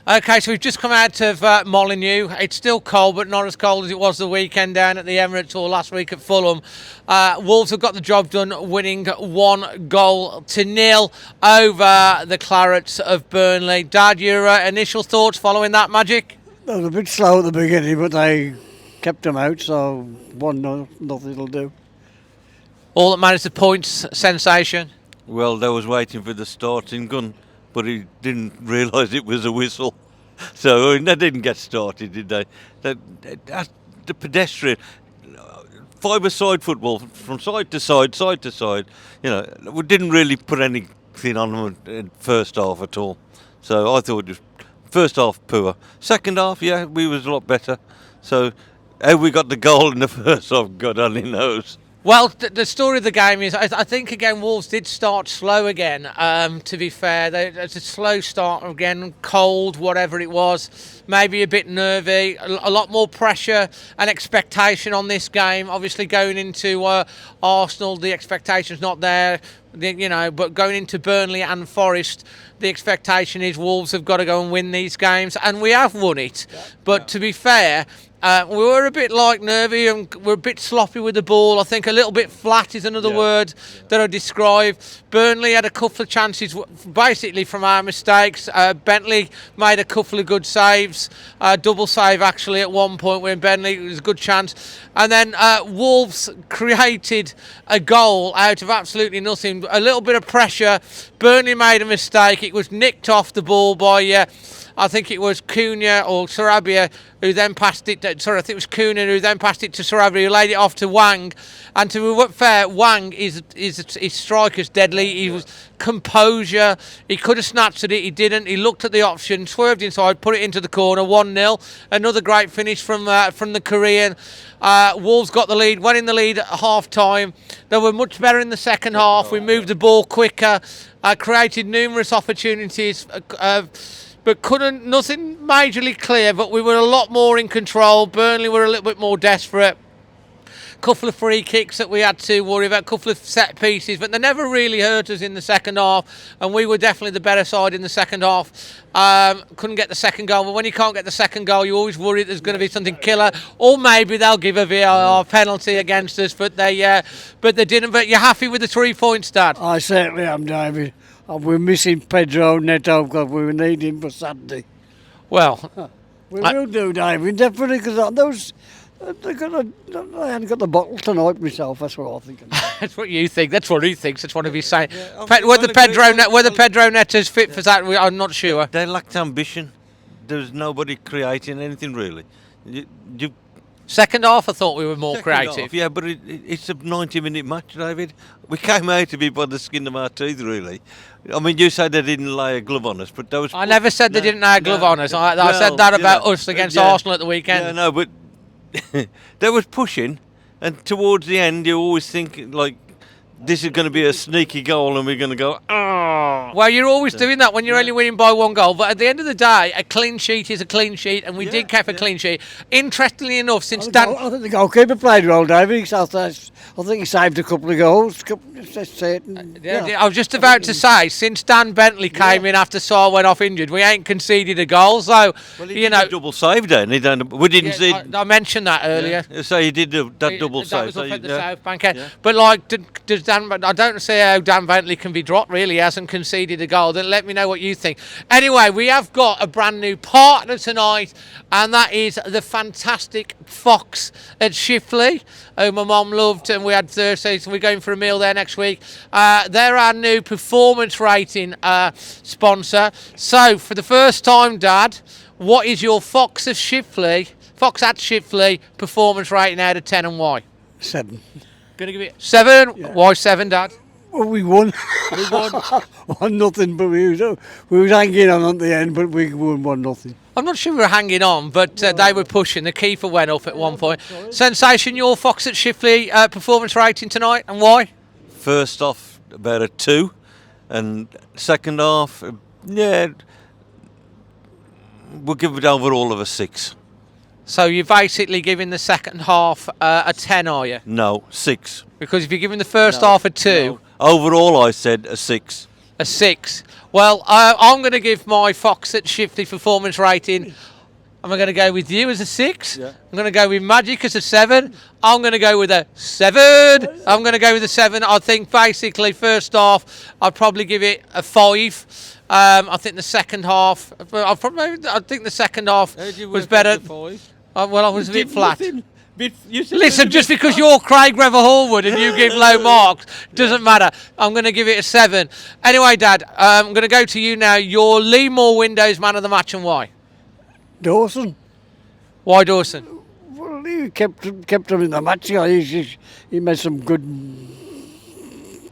Okay, so we've just come out of Molineux. It's still cold, but not as cold as it was the weekend down at the Emirates or last week at Fulham. Wolves have got the job done, winning 1-0 over the Clarets of Burnley. Dad, your initial thoughts following that magic? They were a bit slow at the beginning, but they kept them out, so 1-0, nothing will do. All that matters, the points, sensation. Well, they was waiting for the starting gun, but he didn't realise it was a whistle. So they didn't get started, did they? That's the pedestrian, five-a-side football from side to side, you know, we didn't really put anything on them in first half at all. So I thought it was first half poor. Second half, yeah, we was a lot better. So how we got the goal in the first half, God only knows. Well, the story of the game is, I think, again, Wolves did start slow again, to be fair. It's a slow start again, cold, whatever it was, maybe a bit nervy, a lot more pressure and expectation on this game. Obviously, going into Arsenal, the expectation's not there, but going into Burnley and Forest, the expectation is Wolves have got to go and win these games, and we have won it. But to be fair, we were a bit nervy and we're a bit sloppy with the ball. I think a little bit flat is another word that I describe. Burnley had a couple of chances basically from our mistakes. Bentley made a couple of good saves, double save actually at one point when Bentley, it was a good chance. And then Wolves created a goal out of absolutely nothing. A little bit of pressure. Burnley made a mistake. It was nicked off the ball by... I think it was Cunha or Sarabia who then passed it. I think it was Cunha who then passed it to Sarabia, who laid it off to Wang. And to be fair, Wang is striker's deadly. He was composure. He could have snatched at it. He didn't. He looked at the option, swerved inside, put it into the corner. 1-0. Another great finish from the Korean. Wolves got the lead. Went in the lead at half time. They were much better in the second half. We moved the ball quicker. Created numerous opportunities. But nothing majorly clear, but we were a lot more in control. Burnley were a little bit more desperate. Couple of free kicks that we had to worry about, a couple of set pieces, but they never really hurt us in the second half, and we were definitely the better side in the second half. Couldn't get the second goal, but when you can't get the second goal, you always worry there's going to be something killer, or maybe they'll give a VAR penalty against us, but they didn't. But you're happy with the 3 points, Dad? I certainly am, David. We're missing Pedro Neto because we need him for Saturday. Well, we will do, David, definitely, because those... I haven't got the bottle tonight myself, that's what I'm thinking. That's what you think, that's what he thinks, that's what he's saying. Whether Pedro Neto's fit for that, I'm not sure. They lacked ambition. There's nobody creating anything really. Second half, I thought we were more creative. Half, yeah, but it's a 90-minute match, David. We came out of it by the skin of our teeth, really. I mean, you said they didn't lay a glove on us, but there was... I never said they didn't lay a glove on us. I said that about us against Arsenal at the weekend. Yeah, no, but they was pushing, and towards the end, you always think, like, this is going to be a sneaky goal and we're going to go, oh. Well, you're always doing that when you're only winning by one goal. But at the end of the day, a clean sheet is a clean sheet, and we did keep a clean sheet. Interestingly enough, since Dan... I think the goalkeeper played well, David. I think he saved a couple of goals. I was just about to say, since Dan Bentley came in after Saul went off injured, we ain't conceded a goal. So, he did a double save then. We didn't see... I mentioned that earlier. Yeah. So he did that double save. That was up at the South Bank end. Yeah. But, like, does I don't see how Dan Bentley can be dropped, really. He hasn't conceded a goal. Then let me know what you think. Anyway, we have got a brand new partner tonight, and that is the fantastic Fox at Shipley, who my mum loved, and we had Thursday, so we're going for a meal there next week. They're our new performance rating sponsor. So, for the first time, Dad, what is your Fox at Shipley performance rating out of 10 and why? 7. Going to give it 7? Yeah. Why 7, Dad? Well, we won. We won. 1-0, but we was hanging on at the end, but we won 1-0. I'm not sure we were hanging on, but they were pushing. The keeper went up at one point. Sensation, your Fox at Shipley performance rating tonight, and why? First off, about a 2, and second half, we'll give it overall of a 6. So you're basically giving the second half a 10, are you? No, 6. Because if you're giving the first half a 2... No. Overall, I said a 6. A 6. Well, I'm going to give my Fox at Shipley performance rating. I'm going to go with you as a 6. Yeah. I'm going to go with Magic as a 7. I'm going to go with a 7. I'm going to go with a 7. I think basically first half, I'd probably give it a 5. I think the second half, I think the second half was better. Well, I was a bit flat. Listen, just because you're Craig Rever Hallwood and you give low marks, doesn't matter. I'm going to give it a 7. Anyway, Dad, I'm going to go to you now. Your LEAMORE Windows man of the match and why? Dawson. Why Dawson? Well, he kept him in the match. He made some good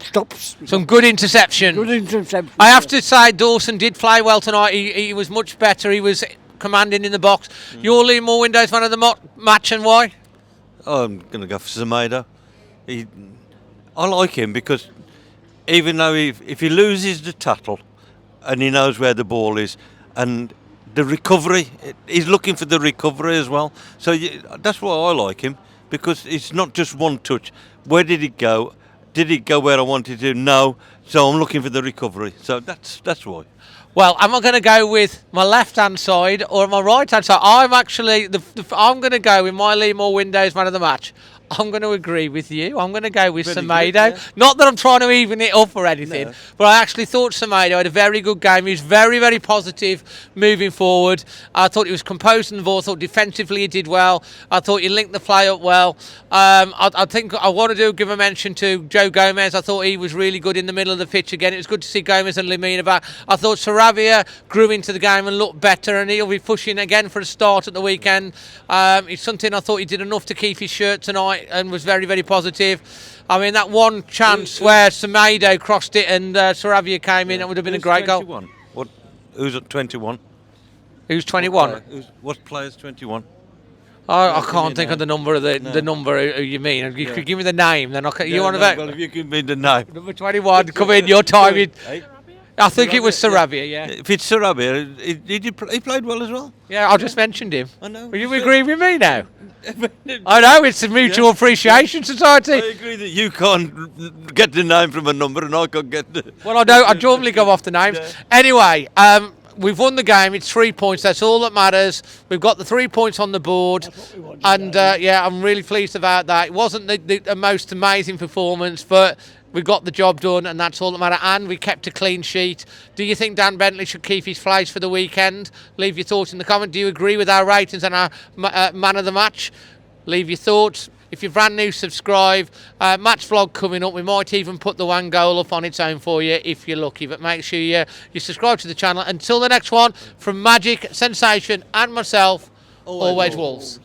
stops. Some good interception. Good interception. I have to say, Dawson did play well tonight. He was much better. He was commanding in the box. Your LEAMORE Windows man of the match and why? I'm going to go for Semedo. I like him because even though if he loses the tackle and he knows where the ball is and the recovery, he's looking for the recovery as well. So that's why I like him, because it's not just one touch. Where did it go? Did it go where I wanted to? No. So I'm looking for the recovery. So that's why. Well, am I going to go with my left-hand side or my right-hand side? I'm actually, I'm going to go with my LEAMORE Windows man of the match. I'm going to agree with you. I'm going to go with Semedo. Yeah. Not that I'm trying to even it up or anything, but I actually thought Semedo had a very good game. He was very, very positive moving forward. I thought he was composed in the ball. I thought defensively he did well. I thought he linked the play up well. I think I want to give a mention to Joe Gomez. I thought he was really good in the middle of the pitch again. It was good to see Gomez and Lemina back. I thought Sarabia grew into the game and looked better, and he'll be pushing again for a start at the weekend. It's something I thought he did enough to keep his shirt tonight and was very, very positive. I mean, that one chance where Semedo crossed it and Sarabia came in, that would have been a great 21? goal. Who's at 21? Who's 21? What player's 21? I can't think of the number of the number who you mean. You could give me the name, then you want about Well, if you give me the name. number 21. Come in, your time. I think it was Sarabia. Yeah. If it's Sarabia, he played well as well. Yeah, I just mentioned him. I know. Will you agree with me now? I know, it's a mutual appreciation society. I agree that you can't get the name from a number and I can't get the... Well, I know. I normally go off the names. Yeah. Anyway, we've won the game. It's 3 points. That's all that matters. We've got the 3 points on the board. And, yeah, I'm really pleased about that. It wasn't the most amazing performance, but we got the job done, and that's all that matters. And we kept a clean sheet. Do you think Dan Bentley should keep his place for the weekend? Leave your thoughts in the comment. Do you agree with our ratings and our man of the match? Leave your thoughts. If you're brand new, subscribe. Match vlog coming up. We might even put the one goal up on its own for you if you're lucky. But make sure you subscribe to the channel. Until the next one, from Magic, Sensation and myself, always Wolves.